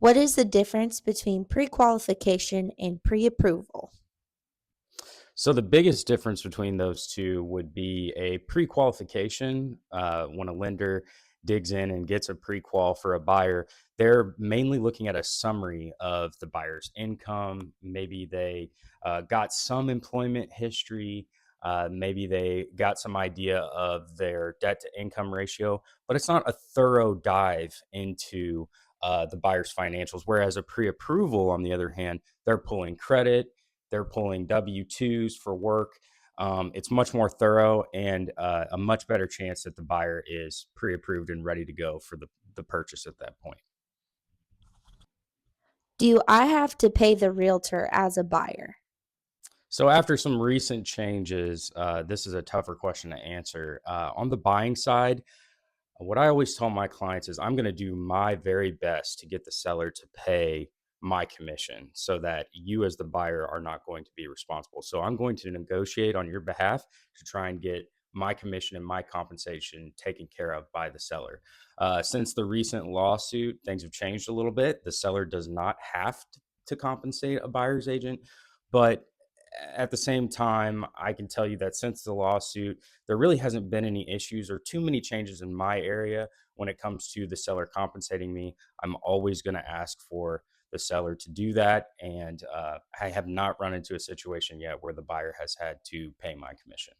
What is the difference between pre-qualification and pre-approval? So the biggest difference between those two would be a pre-qualification. When a lender digs in and gets a pre-qual for a buyer, they're mainly looking at a summary of the buyer's income. Maybe they got some employment history. Maybe they got some idea of their debt to income ratio, but it's not a thorough dive into the buyer's financials. Whereas a pre approval, on the other hand, they're pulling credit, they're pulling W 2s for work. It's much more thorough and a much better chance that the buyer is pre approved and ready to go for the purchase at that point. Do I have to pay the realtor as a buyer? So, after some recent changes, this is a tougher question to answer. On the buying side, what I always tell my clients is I'm going to do my very best to get the seller to pay my commission so that you, as the buyer, are not going to be responsible. So I'm going to negotiate on your behalf to try and get my commission and my compensation taken care of by the seller. Since the recent lawsuit, things have changed a little bit. The seller does not have to compensate a buyer's agent, but at the same time, I can tell you that since the lawsuit, there really hasn't been any issues or too many changes in my area when it comes to the seller compensating me. I'm always going to ask for the seller to do that. And I have not run into a situation yet where the buyer has had to pay my commission.